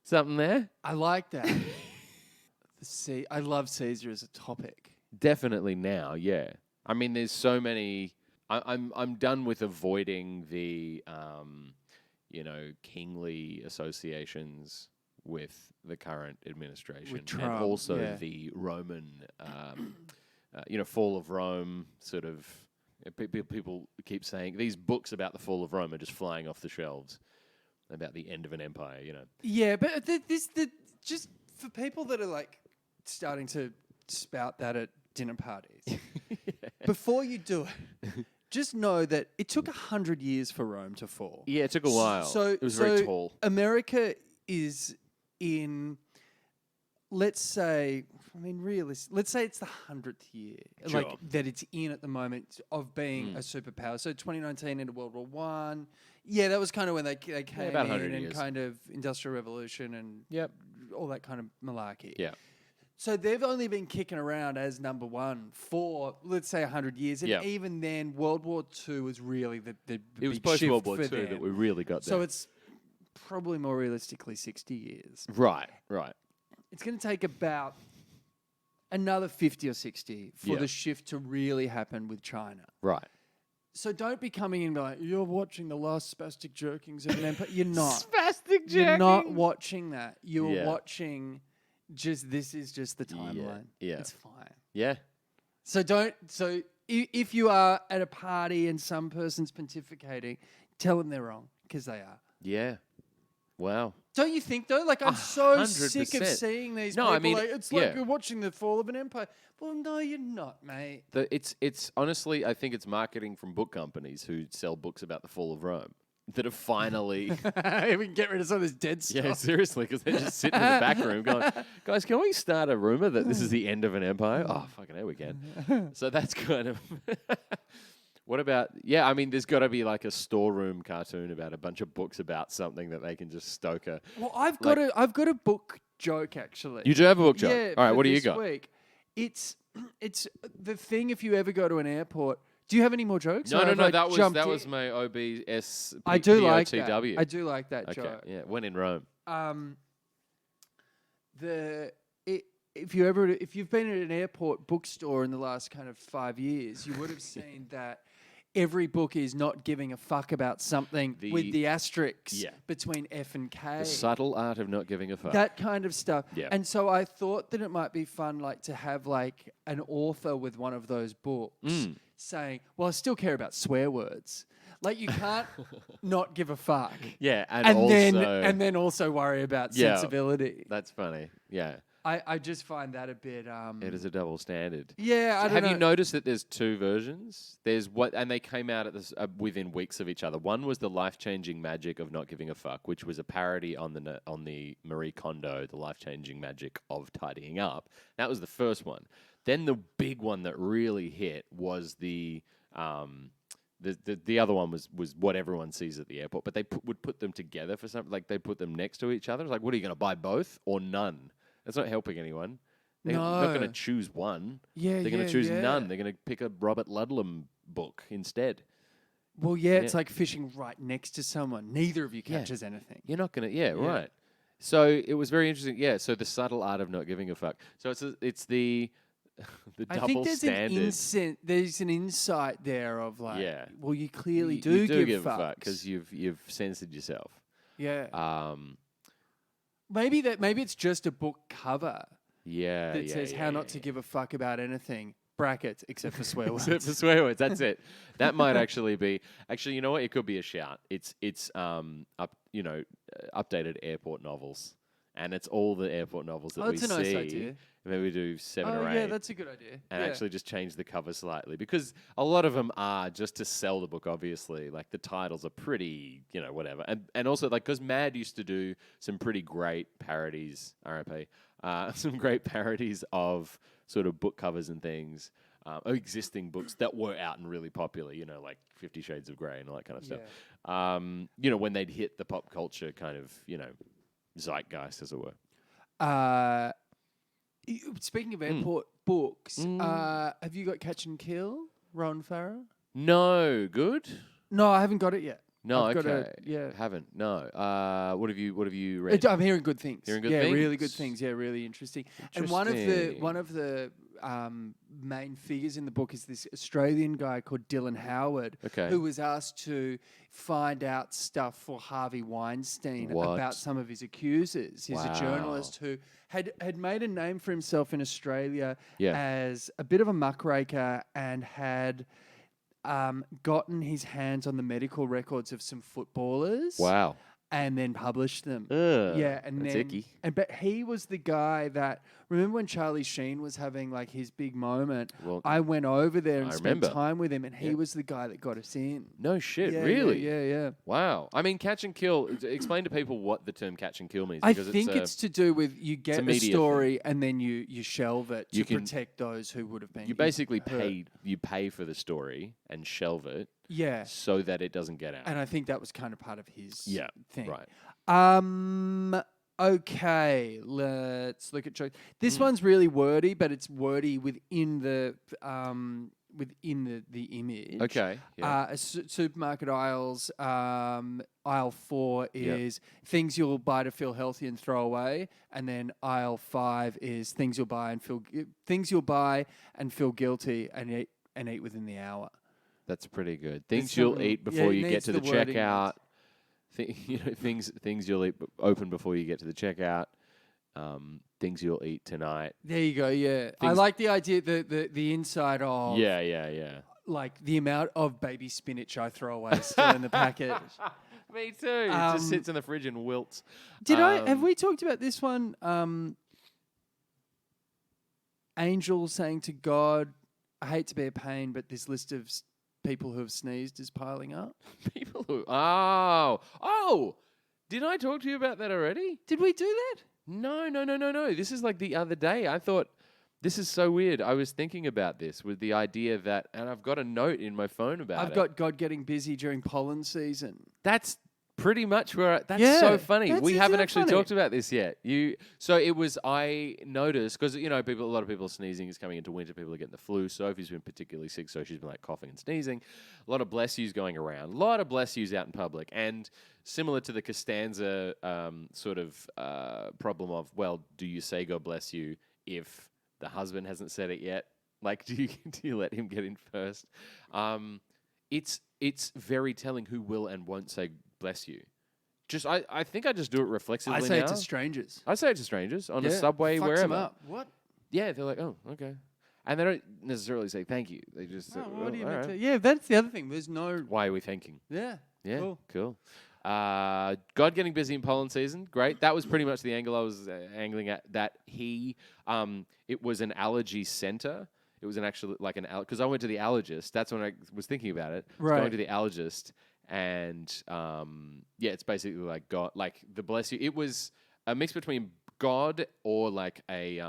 Something there? I like that. I love Caesar as a topic. Definitely now, yeah. I mean, there's so many. I'm done with avoiding the kingly associations with the current administration, with Trump, and also the Roman, fall of Rome. Sort of, people keep saying these books about the fall of Rome are just flying off the shelves about the end of an empire. Yeah, but just for people that are like starting to spout that at dinner parties, before you do it. Just know that it took 100 years for Rome to fall. Yeah, it took a while. It was very tall. America is in, let's say it's the 100th year, Sure. like that it's in at the moment of being a superpower. So 2019 into World War One. Yeah, that was kind of when they came about in 100 and years. kind of Industrial Revolution and all that kind of malarkey. Yeah. So they've only been kicking around as number one for, let's say, 100 years. And even then, World War II was really the it was big post shift World War for II them. that we really got there. So it's probably more realistically 60 years. Right. It's going to take about another 50 or 60 for the shift to really happen with China. Right. So don't be coming in and be like, you're watching the last spastic jerkings of an empire. You're not. Spastic jerkings? You're not watching that. You're watching... this is just the timeline. Yeah. It's fine. Yeah. So if you are at a party and some person's pontificating, tell them they're wrong, because they are. Yeah. Wow. Don't you think though? Like I'm so 100%. sick of seeing these No, people. I mean, like, it's like you're watching the fall of an empire. Well, no, you're not, mate. It's honestly, I think it's marketing from book companies who sell books about the fall of Rome that have finally. We can get rid of some of this dead stuff. Yeah, seriously, because they're just sitting in the back room going, guys, can we start a rumor that this is the end of an empire? Oh, fucking hell, we can. So that's kind of. What about, I mean, there's got to be like a storeroom cartoon about a bunch of books about something that they can just stoke a. Well, I've got a book joke actually. You do have a book joke? Yeah. All right, for what do you this got? Week. It's the thing if you ever go to an airport. Do you have any more jokes? No, that jumped was my OBS. I do like that. POTW. I do like that Okay, joke. yeah, when in Rome. If you've been at an airport bookstore in the last kind of 5 years, you would have seen that every book is not giving a fuck about something with the asterisks between F and K. The subtle art of not giving a fuck. That kind of stuff. Yeah. And so I thought that it might be fun, like to have like an author with one of those books saying, "Well, I still care about swear words." Like you can't not give a fuck. Yeah, and then also worry about sensibility. That's funny. Yeah. I just find that a bit. It is a double standard. Yeah, I don't know. Have you noticed that there's two versions? And they came out at this within weeks of each other. One was the life-changing magic of not giving a fuck, which was a parody on the Marie Kondo, the life-changing magic of tidying up. That was the first one. Then the big one that really hit was the other one was what everyone sees at the airport, but they would put them together for something. Like they put them next to each other. It's like, what are you going to buy both or none? That's not helping anyone. They're not going to choose one. Yeah, they're going to choose none. They're going to pick a Robert Ludlum book instead. Well, it's like fishing right next to someone. Neither of you catches anything. You're not going to. Right. So it was very interesting. Yeah. So the subtle art of not giving a fuck. So it's the double standard. There's an insight there of like, well, you clearly do give a fuck because you've censored yourself. Yeah. Maybe it's just a book cover. That says how not to give a fuck about anything. Brackets except for swear words. Except for swear words. That's it. That might actually be. Actually, you know what? It could be a shout. It's updated airport novels, and it's all the airport novels that we see. That's a nice idea. Maybe we do 7 or 8. Yeah, that's a good idea. And actually just change the cover slightly. Because a lot of them are just to sell the book, obviously. Like, the titles are pretty, whatever. And also, like, because Mad used to do some pretty great parodies, RIP, some great parodies of sort of book covers and things, existing books that were out and really popular, like 50 Shades of Grey and all that kind of stuff. When they'd hit the pop culture kind of, zeitgeist, as it were. Speaking of airport books, have you got Catch and Kill, Ron Farah? No, good. No, I haven't got it yet. No, okay. Haven't. No. What have you read? I'm hearing good things. Hearing good things? Really good things. Yeah, really interesting. And one of the main figures in the book is this Australian guy called Dylan Howard, who was asked to find out stuff for Harvey Weinstein about some of his accusers. He's a journalist who had made a name for himself in Australia as a bit of a muckraker and had gotten his hands on the medical records of some footballers. Wow. And then published them. And that's icky. But he was the guy that, remember when Charlie Sheen was having like his big moment? Well, I went over there and spent time with him, and he was the guy that got us in. No shit, really? Yeah. Wow. I mean, catch and kill. Explain to people what the term catch and kill means. I think it's to do with you get a story and then you shelve it to protect those who would have been. You basically pay for the story and shelve it. Yeah. So that it doesn't get out. And I think that was kind of part of his thing. Right. Okay, let's look at jokes. This one's really wordy, but it's wordy within the image. Okay. Yeah. Supermarket aisles. Aisle 4 is things you'll buy to feel healthy and throw away, and then aisle 5 is things you'll buy and feel guilty and eat within the hour. That's pretty good. Things you'll eat before you get to the checkout. Things you'll eat open before you get to the checkout. Things you'll eat tonight. There you go. Yeah, I like the idea, the inside of. Yeah. Like the amount of baby spinach I throw away still in the packet. Me too. It just sits in the fridge and wilts. Have we talked about this one? Angel saying to God, I hate to be a pain, but this list of people who have sneezed is piling up. People who... Oh! Did I talk to you about that already? Did we do that? No. This is like the other day. I thought, this is so weird. I was thinking about this with the idea that, and I've got a note in my phone about it. I've got God getting busy during pollen season. That's pretty much where that's so funny. We haven't actually talked about this yet. So it was, I noticed, because, a lot of people sneezing is coming into winter. People are getting the flu. Sophie's been particularly sick, so she's been like coughing and sneezing. A lot of bless yous going around. A lot of bless yous out in public. And similar to the Costanza problem of, well, do you say God bless you if the husband hasn't said it yet? Like, do you let him get in first? It's very telling who will and won't say bless you. I think I just do it reflexively. I say now. it to strangers. I say it to strangers on a subway, fucks wherever. them up. What? Yeah, they're like, oh, okay. And they don't necessarily say thank you. They just say, what do you mean all to? right. Yeah, that's the other thing. There's no. Why are we thanking? Yeah. Yeah, cool. God getting busy in pollen season, great. That was pretty much the angle I was angling at. That it was an allergy center. It was because I went to the allergist. That's when I was thinking about it. Right. Going to the allergist, and it's basically like God, like the bless you. It was a mix between God or like a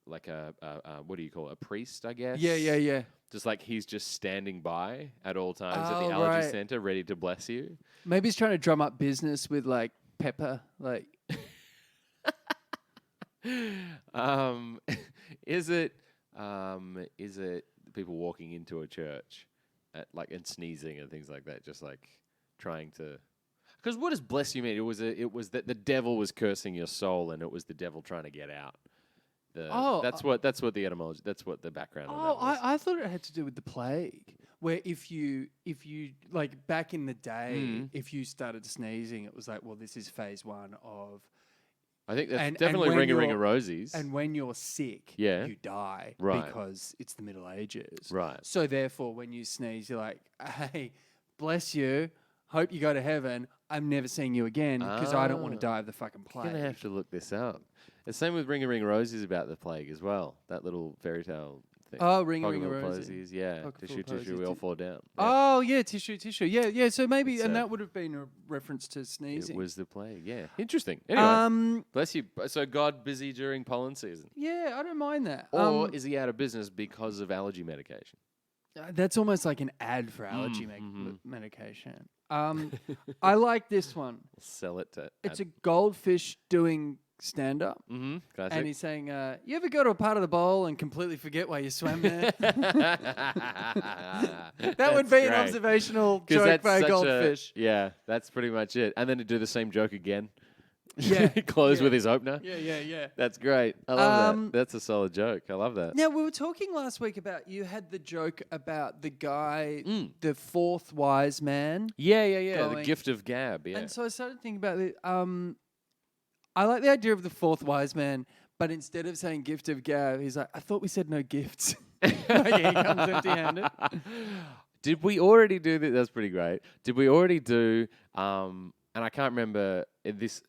what do you call it? A priest, I guess. Yeah. Just like he's just standing by at all times at the allergy center, ready to bless you. Maybe he's trying to drum up business with like Pepper, like. Is it people walking into a church and sneezing and things like that, just like trying to? Because what does bless you mean? It was that the devil was cursing your soul, and it was the devil trying to get out. That's what the etymology. That's what the background. on that was. I thought it had to do with the plague, where if you like back in the day, if you started sneezing, it was like, well, this is phase one of. I think that's definitely ring a rosies. And when you're sick, you die because it's the Middle Ages. Right. So therefore, when you sneeze, you're like, hey, bless you. Hope you go to heaven. I'm never seeing you again because I don't want to die of the fucking plague. I'm going to have to look this up. The same with Ring a Rosies about the plague as well. That little fairy tale thing. Oh, Ring a Rosies. Yeah. Tissue, we all fall down. Yeah. Oh, yeah, tissue. Yeah. So maybe, and that would have been a reference to sneezing. It was the plague, yeah. Interesting. Anyway, bless you. So God busy during pollen season. Yeah, I don't mind that. Or is he out of business because of allergy medication? That's almost like an ad for allergy medication. I like this one. Sell it to... It's a goldfish doing stand-up. Classic. And he's saying, you ever go to a part of the bowl and completely forget why you swam there? That would be an observational joke by a goldfish. That's pretty much it. And then to do the same joke again. Yeah. Close with his opener. Yeah. That's great. I love that. That's a solid joke. I love that. Now, we were talking last week about, you had the joke about the guy, the fourth wise man. Yeah. The gift of gab, yeah. And so I started thinking about it. I like the idea of the fourth wise man, but instead of saying gift of gab, he's like, I thought we said no gifts. Like he comes empty-handed. Did we already do that? That's pretty great. Did we already do... and I can't remember this.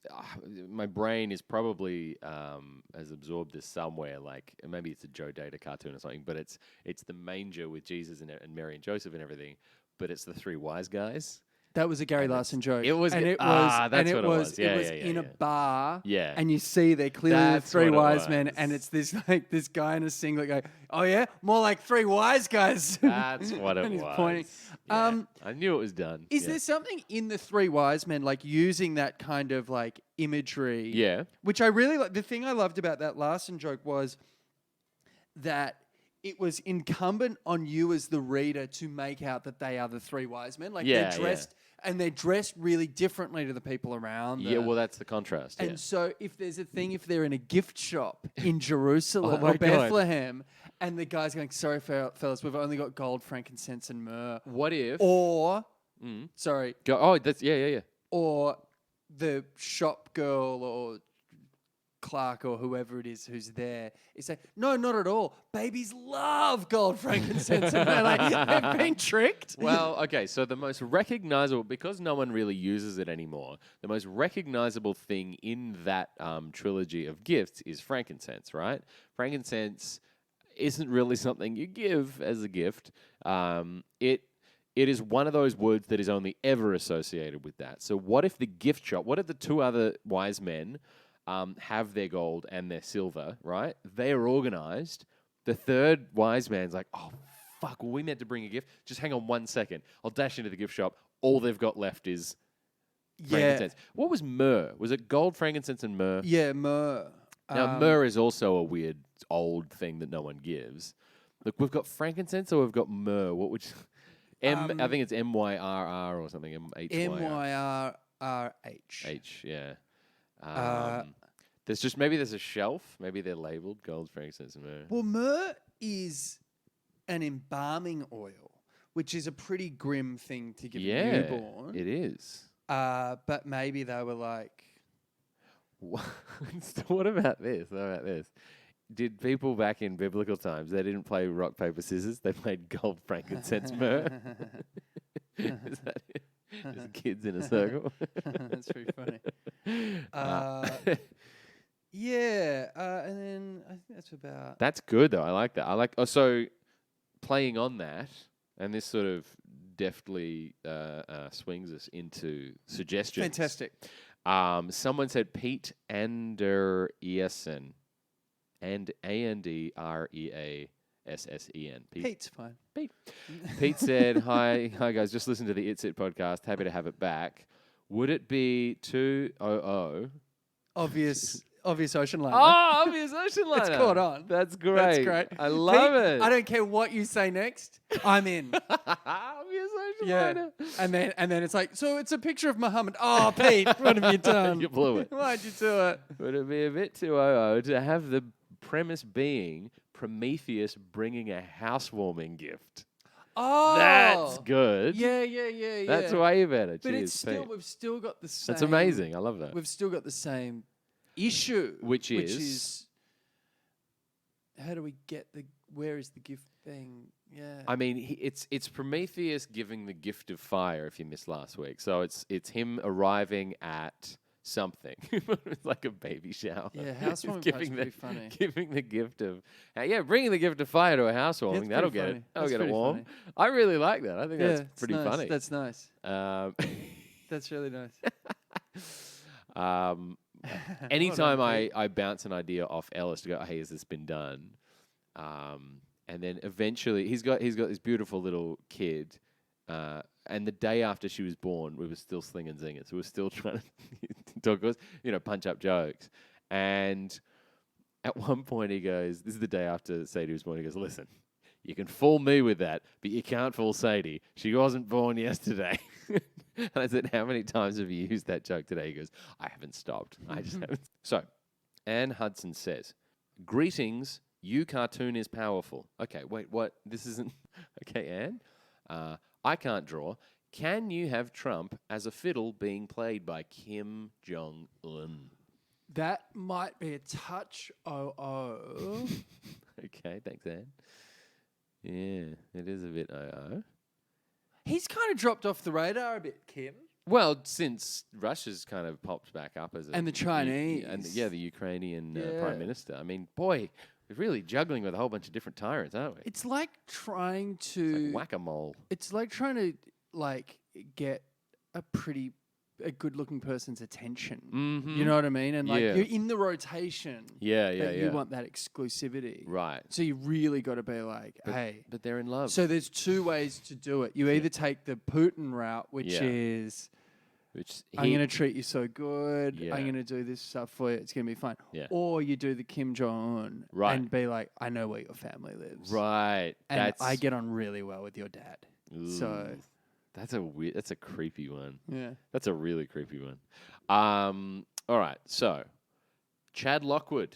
My brain is probably has absorbed this somewhere. Like maybe it's a Joe Data cartoon or something. But it's the manger with Jesus and Mary and Joseph and everything. But it's the three wise guys. That was a Gary Larson joke. It was. And it was. That's what it was. Yeah, it was in a bar. Yeah. And you see they're clearly That's the three what it wise was. men, and it's this guy in a singlet going, "Oh yeah, more like three wise guys." That's what it and he's was. pointing. Yeah. I knew it was done. Is there something in the three wise men, like using that kind of like imagery? Yeah. Which I really like. The thing I loved about that Larson joke was that it was incumbent on you as the reader to make out that they are the three wise men. Like they're dressed. And they're dressed really differently to the people around them. Yeah, well, that's the contrast. And so if there's a thing, if they're in a gift shop in Jerusalem Oh or Bethlehem, and the guy's going, sorry, fellas, we've only got gold, frankincense, and myrrh. What if... Or, sorry. Oh, that's... Yeah. Or the shop girl or Clark or whoever it is who's there is saying, no, not at all. Babies love gold, frankincense, and they're like, they've been tricked. Well, okay, so the most recognizable, because no one really uses it anymore, the most recognizable thing in that trilogy of gifts is frankincense, right? Frankincense isn't really something you give as a gift. It is one of those words that is only ever associated with that. So what if the gift shop, what if the two other wise men have their gold and their silver, right? They are organized. The third wise man's like, oh, fuck, well, we meant to bring a gift. Just hang on 1 second. I'll dash into the gift shop. All they've got left is frankincense. What was myrrh? Was it gold, frankincense, and myrrh? Yeah, myrrh. Now, myrrh is also a weird old thing that no one gives. Look, we've got frankincense or we've got myrrh. What would you... I think it's MYRR or something. MYRRH. H, yeah. There's a shelf. Maybe they're labeled gold, frankincense, and myrrh. Well, myrrh is an embalming oil, which is a pretty grim thing to give a newborn. It is. But maybe they were like... What about this? Did people back in biblical times, they didn't play rock, paper, scissors? They played gold, frankincense, myrrh? Is that it? Just kids in a circle? That's pretty funny. And then I think that's about... That's good, though. I like that. So playing on that, and this sort of deftly swings us into suggestions. Fantastic. Someone said Pete Andersen. And Andreassen. Pete's fine. Pete said, hi guys, just listen to the ITSIT podcast. Happy to have it back. Would it be 200? Obvious ocean liner. Oh, obvious ocean liner. It's caught on. That's great. That's great. I love Pete, it. I don't care what you say next. I'm in. Obvious ocean liner. And then it's like, so it's a picture of Muhammad. Oh, Pete, what have you done? You blew it. Why'd you do it? Would it be a bit 200 to have the premise being Prometheus bringing a housewarming gift? Oh, that's good. Yeah. That's way better. But Cheers, Pete. we've still got the same. That's amazing. I love that. We've still got the same issue, which is how do we get where is the gift thing? Yeah. I mean, it's Prometheus giving the gift of fire. If you missed last week, so it's him arriving at something. It's like a baby shower. Yeah, housewarming is pretty funny. Giving the gift of bringing the gift of fire to a housewarming. That'll get it. That'll get it warm. Funny. I really like that. I think that's pretty nice. funny. That's nice. That's really nice. Anytime I bounce an idea off Ellis to go, hey, has this been done? And then eventually he's got this beautiful little kid. And the day after she was born, we were still slinging zingers. We were still trying to talk us, punch up jokes. And at one point he goes, this is the day after Sadie was born, he goes, listen, you can fool me with that, but you can't fool Sadie. She wasn't born yesterday. And I said, how many times have you used that joke today? He goes, I haven't stopped. I just haven't. So, Anne Hudson says, greetings, you cartoon is powerful. Okay, wait, what? This isn't... Okay, Anne? I can't draw. Can you have Trump as a fiddle being played by Kim Jong-un? That might be a touch OO. Okay, thanks, Anne. Yeah, it is a bit OO. He's kind of dropped off the radar a bit, Kim. Well, since Russia's kind of popped back up as a... And the Chinese. The Ukrainian Prime Minister. I mean, boy, we're really juggling with a whole bunch of different tyrants, aren't we? It's like trying to... It's like whack-a-mole. It's like trying to, get a good-looking person's attention. Mm-hmm. You know what I mean? And, you're in the rotation. Yeah. You want that exclusivity. Right. So you really got to be like, hey. But they're in love. So there's two ways to do it. You either take the Putin route, which is... I'm going to treat you so good. Yeah. I'm going to do this stuff for you. It's going to be fine. Yeah. Or you do the Kim Jong-un and be like, I know where your family lives. Right. And I get on really well with your dad. Ooh. So that's a creepy one. Yeah. That's a really creepy one. All right. So Chad Lockwood,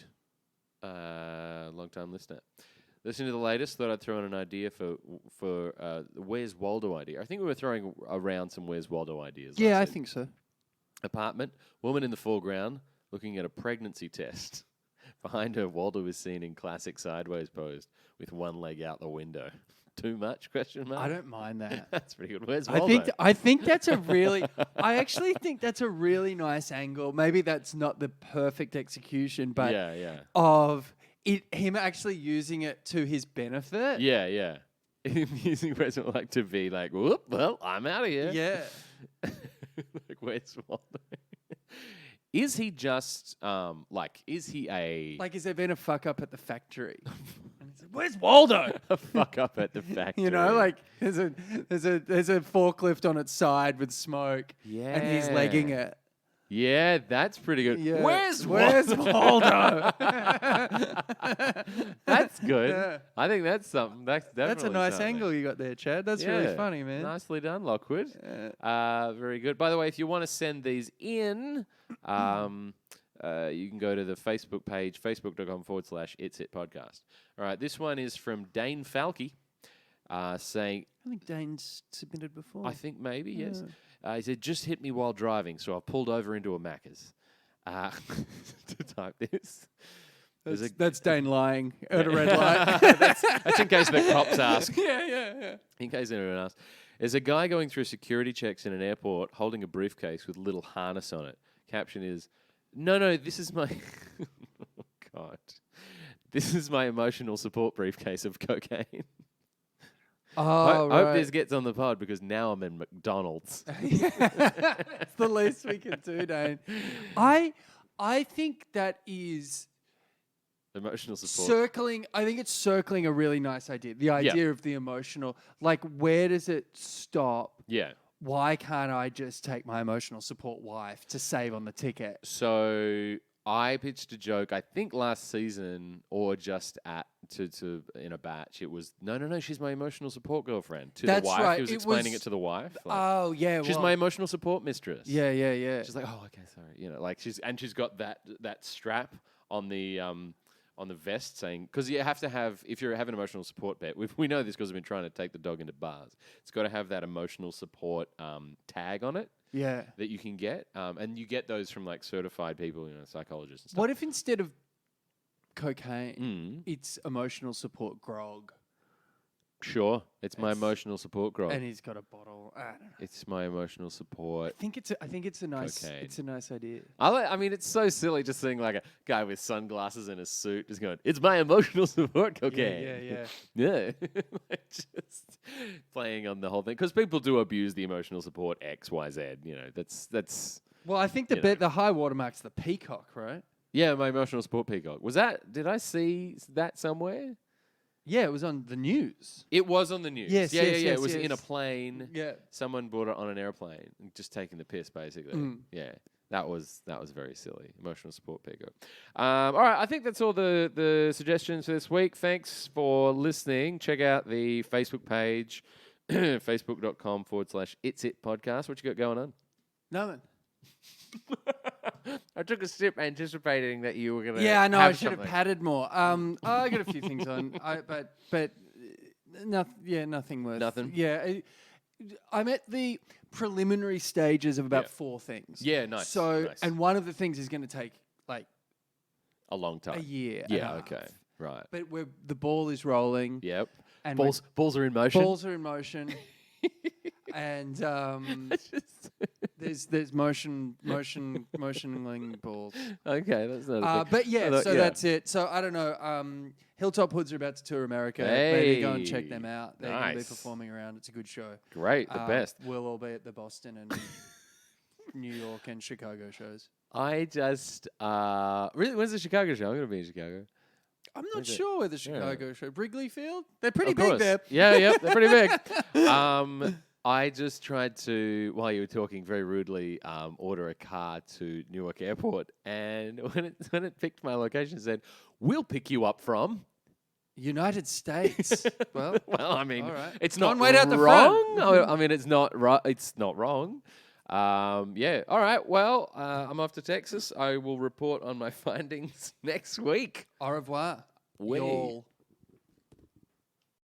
long-time listener. Listen to the latest. Thought I'd throw in an idea for Where's Waldo idea. I think we were throwing around some Where's Waldo ideas. Yeah, I think so. Apartment, woman in the foreground, looking at a pregnancy test. Behind her, Waldo was seen in classic sideways pose with one leg out the window. Too much? Question mark. I don't mind that. That's pretty good. Where's Waldo? I think that's a really. I actually think that's a really nice angle. Maybe that's not the perfect execution, but of him actually using it to his benefit. Yeah. Him using present like to be like, whoop, well, I'm out of here. Yeah. Like, where's Waldo? Is he just is he a like? Has there been a fuck up at the factory? And he's like, where's Waldo? a fuck up at the factory? You know, like there's a forklift on its side with smoke. Yeah. And he's legging it. Yeah, that's pretty good. Yeah. Where's Waldo? That's good. Yeah. I think that's something. That's definitely That's a nice something. angle you got there, Chad. That's really funny, man. Nicely done, Lockwood. Yeah. Very good. By the way, if you want to send these in, you can go to the Facebook page, facebook.com/ITSIT podcast. All right, this one is from Dane Falke, saying... I think Dane's submitted before. I think maybe, yes. He said, just hit me while driving, so I pulled over into a Macca's to type this. That's Dane lying at a red light. That's in case the cops ask. Yeah. In case anyone asks. There's a guy going through security checks in an airport holding a briefcase with a little harness on it. Caption is, no, this is my... oh, God. This is my emotional support briefcase of cocaine. Oh, I hope this gets on the pod because now I'm in McDonald's. It's the least we can do, Dane. I think that is emotional support. circling. I think it's circling a really nice idea. The idea of the emotional, like, where does it stop? Yeah. Why can't I just take my emotional support wife to save on the ticket? So I pitched a joke, I think last season, or just in a batch. It was no. She's my emotional support girlfriend to That's the wife. right. He was explaining it to the wife. Like, Oh yeah, she's my emotional support mistress. Yeah. She's like, oh, okay, sorry. You know, like she's got that strap on the vest saying, because you have to have, if you have an emotional support pet, we know this because we've been trying to take the dog into bars. It's got to have that emotional support tag on it. Yeah. That you can get, and you get those from like certified people, psychologists and stuff. What if instead of cocaine, it's emotional support grog? Sure, it's my emotional support grog, and he's got a bottle. I don't know. It's my emotional support. I think it's a nice. Cocaine. It's a nice idea. I mean, it's so silly just seeing like a guy with sunglasses and a suit just going, "It's my emotional support cocaine." Yeah. Like just playing on the whole thing because people do abuse the emotional support X, Y, Z. That's. Well, I think the high watermark's the peacock, right? Yeah, my emotional support peacock. Was that? Did I see that somewhere? Yeah, it was on the news. It was on the news. Yes, yeah. yes, It was yes. in a plane. Yeah. Someone brought it on an airplane, just taking the piss, basically. Yeah. That was very silly. Emotional support peacock. All right, I think that's all the suggestions for this week. Thanks for listening. Check out the Facebook page, facebook.com/ITSIT podcast. What you got going on? Nothing. I took a sip anticipating that you were going to. Yeah, I know. I should have something. padded more. I got a few things on, but nothing. Yeah, nothing worth. Nothing? Yeah, I'm at the preliminary stages of about 4 things. Yeah, nice. So, nice. and one of the things is going to take like a long time. a year. and a Yeah. half. Okay. Right. But the ball is rolling. Yep. And Balls are in motion. balls are in motion. And there's motioning balls. Okay, that's not a thing. But yeah, so yeah. that's it. So I don't know. Hilltop Hoods are about to tour America. Maybe go and check Hey, them out. They're going to be nice. performing around. It's a good show. Great, the best. We'll all be at the Boston and New York and Chicago shows. I just really, when's the Chicago show? I'm going to be in Chicago. I'm not Is it? sure where the Chicago show. Wrigley Field? They're pretty Of big course. there. Yeah, they're pretty big. I just tried to, while you were talking very rudely, order a car to Newark Airport, and when it picked my location, it said, "We'll pick you up from." United States. Well, I mean, all right. it's Go not on, wait out the wrong. front. I mean, it's not right. It's not wrong. Yeah. All right. Well, I'm off to Texas. I will report on my findings next week. au revoir. We- Y'all.